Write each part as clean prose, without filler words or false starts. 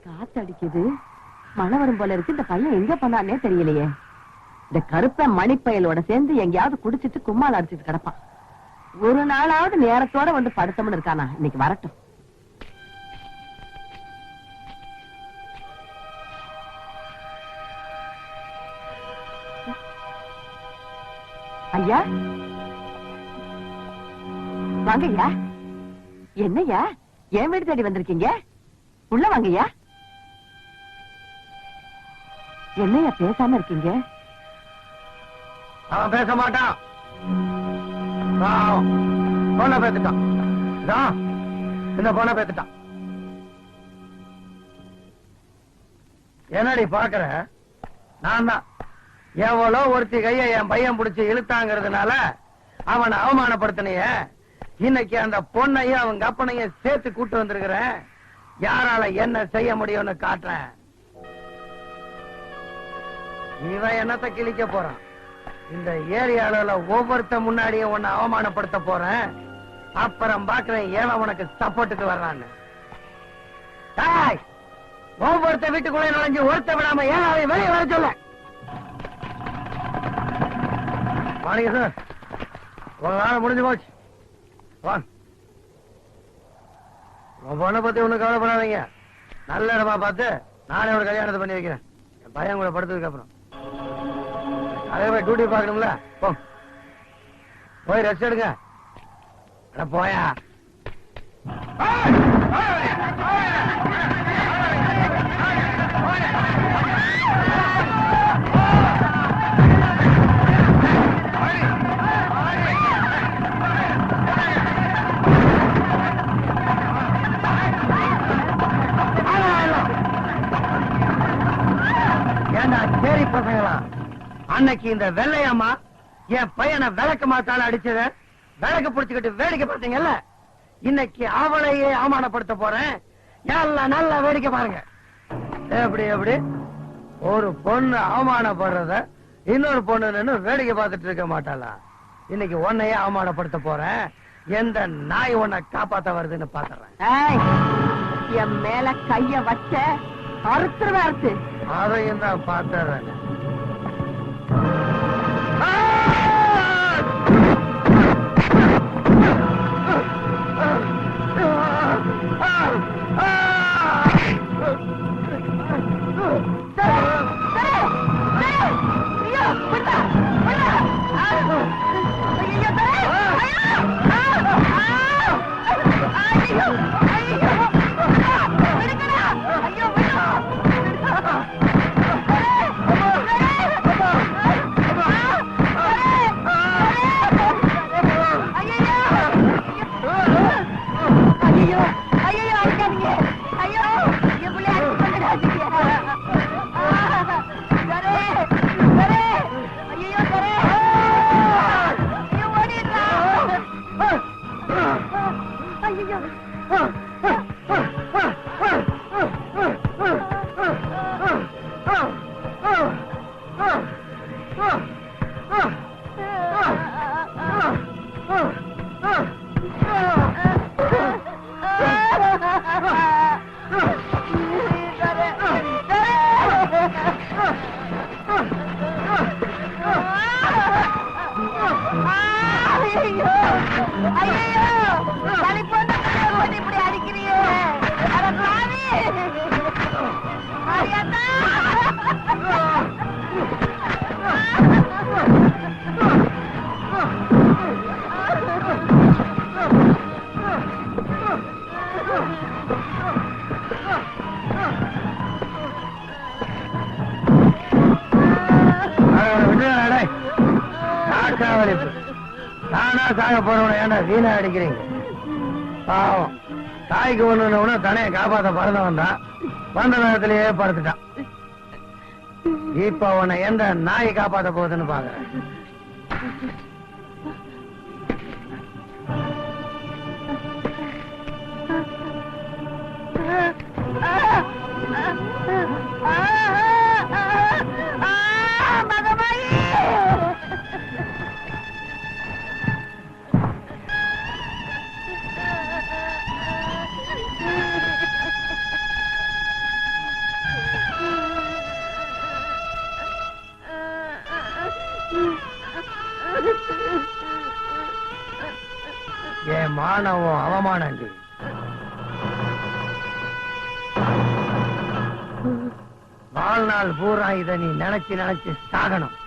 காத்தடிக்குது, மழை வரும் போல இருக்கு. இந்த பையன் எங்க போனானே தெரியலையே. இந்த கருப்ப மணிப்பயலோட சேர்ந்து எங்கேயாவது குடிச்சிட்டு கும்மால் அடிச்சிட்டு கிடப்பான். ஒரு நாளாவது நேரத்தோட வந்து படுத்தம்னு இருக்கானா? இன்னைக்கு வரட்டும். ஐயா வாங்கய்யா. என்னய்யா என் வீடு தேடி வந்திருக்கீங்க? உள்ள வாங்கய்யா. என்னையா பேசாம இருக்கீங்க? அவன் பேச மாட்டான். பொண்ணை பேத்துட்டான். இந்த பொண்ணை பேத்துட்டான். என்னடி பாக்குற? நான் தான் எவ்வளோ ஒருத்தி கைய என் பையன் பிடிச்சி இழுத்தாங்கிறதுனால அவனை அவமானப்படுத்தினிய. இன்னைக்கு அந்த பொண்ணையும் அவங்க அப்பனையும் சேர்த்து கூட்டு வந்திருக்கிறேன். யாரால என்ன செய்ய முடியும்னு காட்டுறேன். இவன் என்னத்தை கிழிக்க போறான்? இந்த ஏரியால ஒவ்வொருத்த முன்னாடியும் உன்னை அவமானப்படுத்த போறேன். அப்புறம் பாக்குறேன் ஏன் உனக்கு சப்போர்ட்டுக்கு வர்றான்னு. ஒவ்வொருத்த வீட்டுக்குள்ளே நுழைஞ்சு ஒருத்த விடாம ஏன் வெளியே வர சொல்ல. வாங்க சார், உங்க வேலை முடிஞ்சு போச்சு. உன் பொண்ணை பத்தி ஒண்ணு கவலைப்படாதீங்க. நல்ல இடமா பார்த்து நானே ஒரு கல்யாணத்தை பண்ணி வைக்கிறேன். என் பையன் கூட படுத்ததுக்கு அப்புறம் அதே போய் டியூட்டி பாக்கணும்ல. போய் ரெஸ்ட் எடுங்க. போயா சரி பசங்களா, அன்னைக்கு இந்த வெள்ளையம்மா என் பையனை விளக்கு மாத்தால அடிச்சத விளக்கு பிடிச்சுக்கிட்டு வேடிக்கை பார்த்தீங்கல்ல. இன்னைக்கு அவளையே அவமானப்படுத்த போறேன். எல்லாம் நல்லா வேடிக்கை பாருங்க. எப்படி எப்படி ஒரு பொண்ணு அவமானப்படுறத இன்னொரு பொண்ணு நின்னு வேடிக்கை பார்த்துட்டு இருக்க மாட்டாளா? இன்னைக்கு உன்னையே அவமானப்படுத்த போறேன். எந்த நாய் உன்னை காப்பாத்த வருதுன்னு பாத்துறேன். என் மேல கைய வச்ச அறுத்துருவேன். அறுத்து அதையும் தான் பாத்துறேன். வம்சாவளிப்பு. நானா சாக போறவன ஏன்னா வீணா அடிக்கிறீங்க? பாவம், தாய்க்கு ஒண்ணு தனையை காப்பாத்த பறந்து வந்தான், வந்த நேரத்திலேயே படுத்துட்டான். இப்ப உன்னை எந்த நாய் காப்பாத்த போகுதுன்னு பாக்குறேன். என் மானவம் அவமானண்டி. வாழ்நாள் பூரா இதை நீ நினைச்சு நினைச்சு சாகணும்.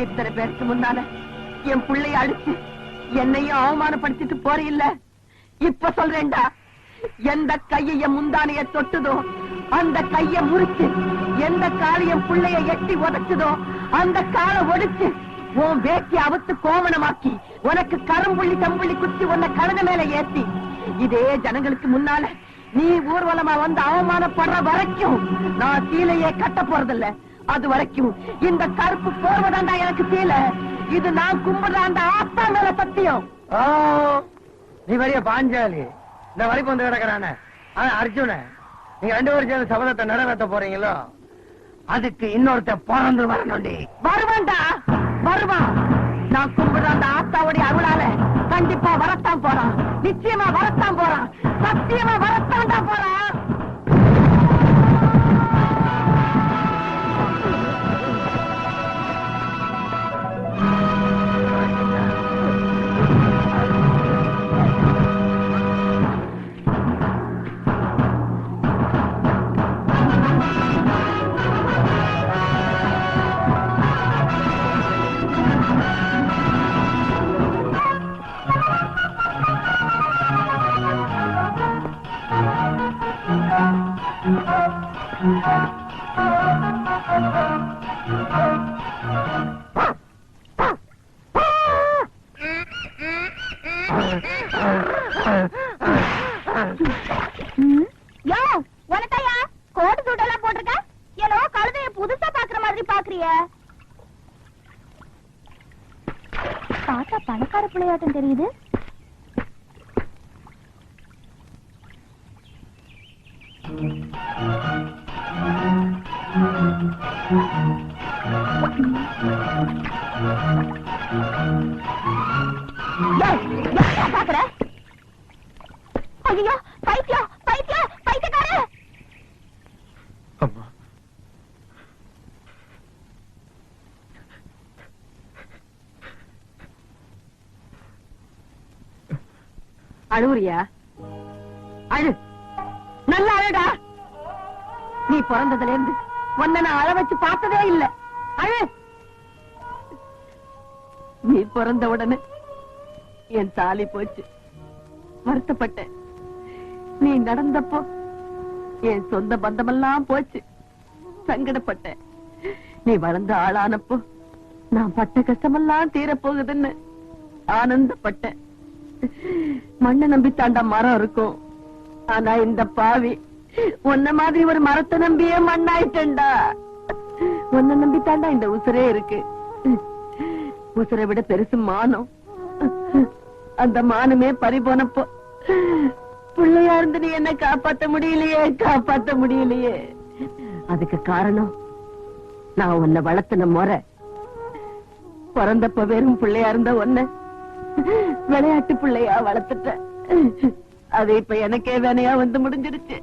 இத்தனை பேருக்கு முன்னால என் பிள்ளைய அடிச்சு என்னையும் அவமானப்படுத்திட்டு போறில்ல, இப்ப சொல்றேன்டா, எந்த கைய முந்தானைய தொட்டுதோ அந்த கைய முறிச்சு, எந்த கால என் பிள்ளைய எட்டி உதைச்சதோ அந்த காலை ஒடிச்சு உன் வேட்டி அவுத்து கோவணமாக்கி உனக்கு கரும்புள்ளி தம்புள்ளி குத்தி உன்னை கழுத மேல ஏத்தி இதே ஜனங்களுக்கு முன்னால நீ ஊர்வலமா வந்து அவமானப்படுற வரைக்கும் நான் சீலையே கட்ட போறதில்ல. அது வரைக்கும் இந்த கருப்பு போர்வதாண்டா எனக்கு சீல. இது நான் கும்பிடுற அந்த ஆத்தா மேல சத்தியம். நீ வரிய பாஞ்சாலி, இந்த வரைக்கும் வந்து கிடக்குறானே அர்ஜுன, நீங்க 2 பேரும் சேர்ந்து சபதத்தை நிறைவேற்ற போறீங்களோ, அதுக்கு இன்னொருத்த பிறந்து வரணும்டி. வருவான்டா, வருவான். நான் கும்பிடுற அந்த ஆத்தாவுடைய அருளால கண்டிப்பா வரத்தான் போறான், நிச்சயமா வரத்தான் போறான், சத்தியமா வரத்தான்டா போறான். கோட்டு சூட்டெல்லாம் போட்டிருக்க, ஏனோ கழுதைய புதுசா பாக்குற மாதிரி பாக்குறிய. பார்த்தா பணக்கார பிள்ளையாட்டம் தெரியுது. பாக்குற? ஐயோ, பைத்தியம் பைத்தியம் பைத்தியக்கார. அழுவுறியா? அழு, நல்லா அழுடா. நீ பிறந்ததுல இருந்து உன்னை நான் அழ வச்சு பார்த்ததே இல்ல. அழு. நீ பிறந்த உடனே என் தாலி போச்சு, வருத்தப்பட்டேன். நீ நடந்தப்போ என் சொந்த பந்தமெல்லாம் போச்சு, சங்கடப்பட்டேன். நீ வளர்ந்த ஆளானப்போ நான் பட்ட கஷ்டமெல்லாம் தீரப்போகுதுன்னு ஆனந்தப்பட்டேன். மண்ணை நம்பித்தாண்டா மரம் இருக்கும், ஆனா இந்த பாவி உன்ன மாதிரி ஒரு மரத்தை நம்பியே மண்ணாயிட்டா. உன்னை நம்பித்தாண்டா இந்த உசுரே இருக்கு. உசுரை விட பெருசு மானம். அந்த மானமே பறி போனப்போ பிள்ளையா இருந்து நீ என்ன காப்பாத்த முடியலையே, காப்பாத்த முடியலையே. அதுக்கு காரணம் நான் உன்னை வளர்த்தன முறை. பிறந்தப்ப வெறும் பிள்ளையா இருந்த ஒன்ன விளையாட்டு பிள்ளையா வளர்த்துட்ட. அது இப்ப எனக்கே வேணையா வந்து முடிஞ்சிருச்சு.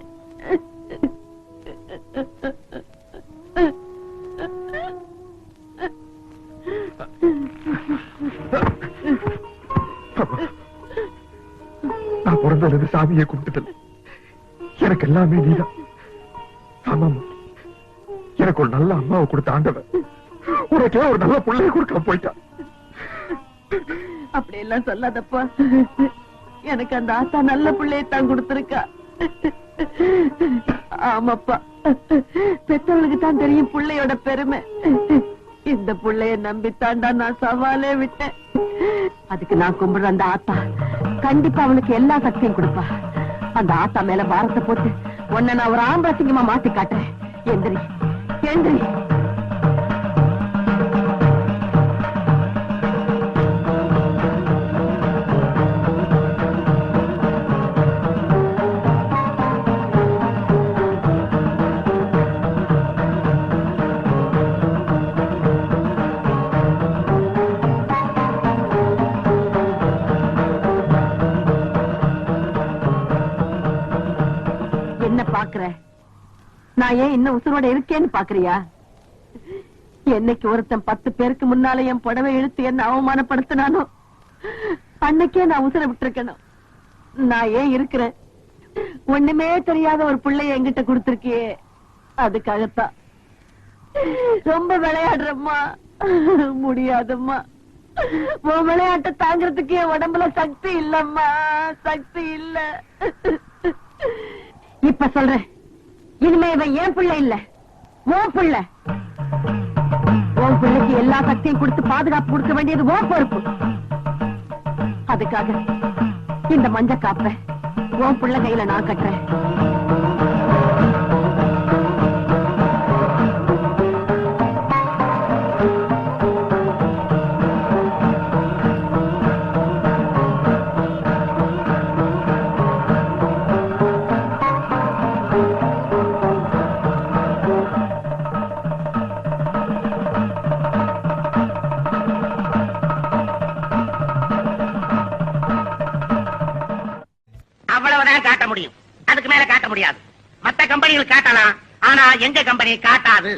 சாமியை கும்பிட்டதில்லை. எனக்கு எல்லாமே நீதான். ஆமாமா, எனக்கு ஒரு நல்ல அம்மாவை கொடுத்த ஆண்டவன் உனக்கே ஒரு நல்ல பிள்ளைய கொடுக்க போயிட்டான். அப்படி எல்லாம் சொல்லாதப்பா. எனக்கு அந்த ஆத்தா நல்ல பிள்ளையத்தான் கொடுத்திருக்கா. ஆமாப்பா, பெற்றவளுக்கு தான் தெரியும் பிள்ளையோட பெருமை. இந்த பிள்ளைய நம்பித்தாண்டா நான் சவாலே விட்டேன். அதுக்கு நான் கும்பிடுற அந்த ஆத்தா கண்டிப்பா அவனுக்கு எல்லா சக்தியும் கொடுப்பா. அந்த ஆத்தா மேல பாரத்தை போட்டு உன்னை நான் ஒரு ஆம்பளை சிங்கமா மாத்தி காட்டுறேன். எந்திரி எந்திரி. என்ன பாக்குற? நான் ஏன் இன்னும் உசுரோட இருக்கேன்னு பாக்குறியா? என்னைக்கு ஒருத்தன் 10 பேருக்கு முன்னால என் புடவை இழுத்து என்ன அவமானப்படுத்தினானோ அன்னைக்கே நான் உசுர விட்டுருக்கணும். நான் ஏன் இருக்கிறேன்? ஒண்ணுமே தெரியாத ஒரு பிள்ளைய என்கிட்ட கொடுத்திருக்கியே, அதுக்காகத்தான். ரொம்ப விளையாடுறம்மா, முடியாதம்மா. உன் விளையாட்டை தாங்கிறதுக்கு என் உடம்புல சக்தி இல்லம்மா, சக்தி இல்ல. இப்ப சொல்றேன், இனிமே இவன் என் பிள்ளை இல்ல, உன் பிள்ளை. உன் பிள்ளைக்கு எல்லா சக்தியும் கொடுத்து பாதுகாப்பு கொடுக்க வேண்டியது உன் பொறுப்பு. அதுக்காக இந்த மஞ்ச காப்ப உன் பிள்ளை கையில நான் கட்டுறேன். அவ்வளவுதான் காட்ட முடியும், அதுக்கு மேல காட்ட முடியாது. மத்த கம்பெனிகள் காட்டலாம், ஆனா எங்க கம்பெனி காட்டாது.